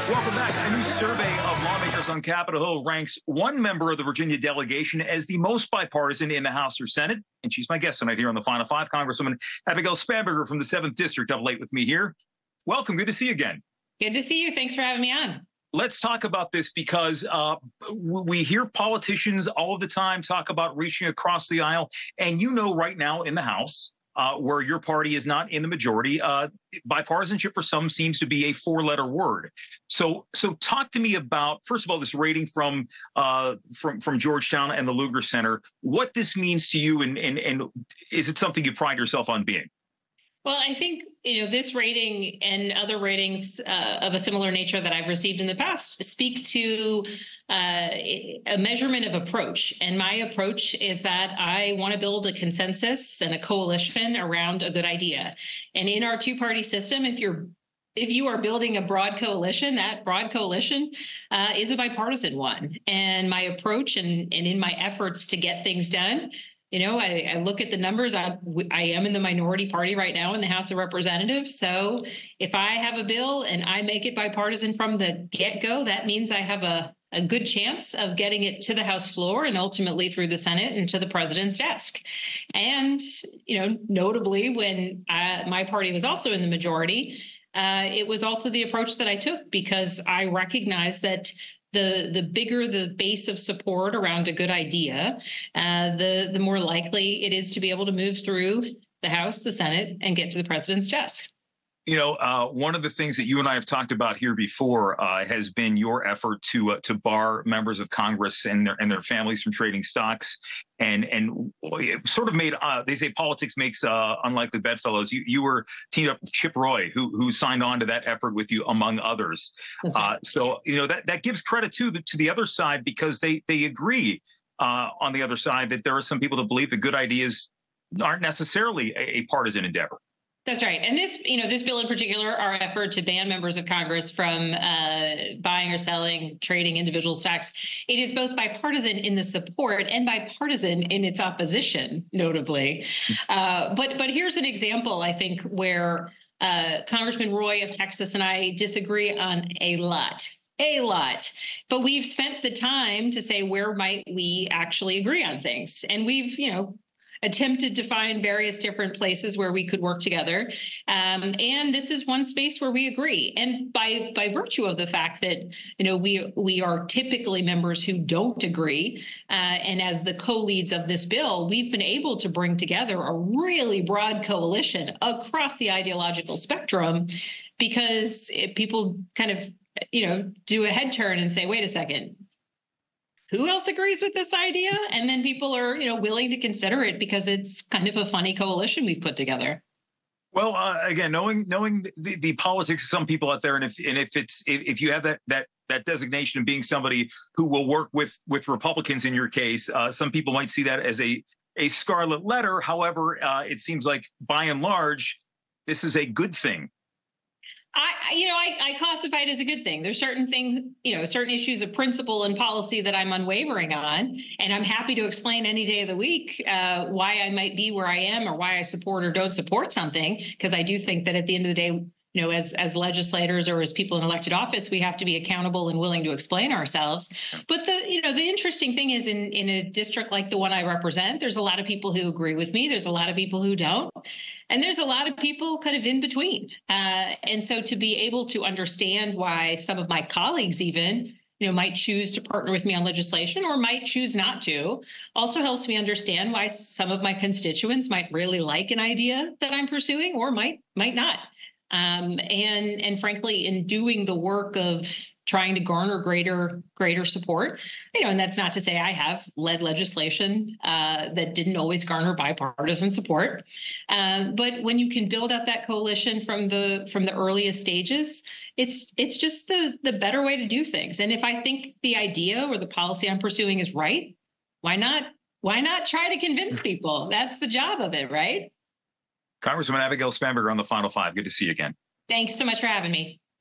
Welcome back. A new survey of lawmakers on Capitol Hill ranks one member of the Virginia delegation as the most bipartisan in the House or Senate. And she's my guest tonight here on the Final Five, Congresswoman Abigail Spanberger from the 7th District, up late with me here. Welcome. Good to see you again. Good to see you. Thanks for having me on. Let's talk about this because we hear politicians all of the time talk about reaching across the aisle. And you know right now in the House, where your party is not in the majority, bipartisanship for some seems to be a four-letter word. So talk to me about, first of all, this rating from Georgetown and the Lugar Center, what this means to you, and is it something you pride yourself on being? Well, I think, this rating and other ratings of a similar nature that I've received in the past speak to a measurement of approach. And my approach is that I want to build a consensus and a coalition around a good idea. And in our two-party system, if you are building a broad coalition, that broad coalition is a bipartisan one. And my approach and in my efforts to get things done, I look at the numbers. I am in the minority party right now in the House of Representatives. So if I have a bill and I make it bipartisan from the get-go, that means I have a good chance of getting it to the House floor and ultimately through the Senate and to the president's desk. And, notably, when my party was also in the majority, it was also the approach that I took because I recognized that the bigger the base of support around a good idea, the more likely it is to be able to move through the House, the Senate, and get to the president's desk. One of the things that you and I have talked about here before has been your effort to bar members of Congress and their families from trading stocks, and sort of made they say politics makes unlikely bedfellows. You were teamed up with Chip Roy, who signed on to that effort with you, among others. Right. So that gives credit to the other side because they agree on the other side that there are some people that believe that good ideas aren't necessarily a partisan endeavor. That's right. And this bill in particular, our effort to ban members of Congress from buying or selling, trading individual stocks, it is both bipartisan in the support and bipartisan in its opposition, notably. But here's an example, I think, where Congressman Roy of Texas and I disagree on a lot. But we've spent the time to say, where might we actually agree on things? And we've, attempted to find various different places where we could work together. And this is one space where we agree. And by virtue of the fact that, we are typically members who don't agree, and as the co-leads of this bill, we've been able to bring together a really broad coalition across the ideological spectrum because people kind of, do a head turn and say, wait a second, who else agrees with this idea? And then people are, willing to consider it because it's kind of a funny coalition we've put together. Well, again, knowing the politics of some people out there, and if you have that designation of being somebody who will work with Republicans in your case, some people might see that as a scarlet letter. However, it seems like by and large, this is a good thing. I classify it as a good thing. There's certain things, certain issues of principle and policy that I'm unwavering on, and I'm happy to explain any day of the week why I might be where I am or why I support or don't support something, because I do think that at the end of the day, as legislators or as people in elected office, we have to be accountable and willing to explain ourselves. But the interesting thing is in a district like the one I represent, there's a lot of people who agree with me. There's a lot of people who don't. And there's a lot of people kind of in between. And so to be able to understand why some of my colleagues even, might choose to partner with me on legislation or might choose not to, also helps me understand why some of my constituents might really like an idea that I'm pursuing or might not. And frankly, in doing the work of trying to garner greater support, and that's not to say I have led legislation that didn't always garner bipartisan support. But when you can build up that coalition from the earliest stages, it's just the better way to do things. And if I think the idea or the policy I'm pursuing is right, why not try to convince people? That's the job of it, right? Congresswoman Abigail Spanberger on the Final Five. Good to see you again. Thanks so much for having me.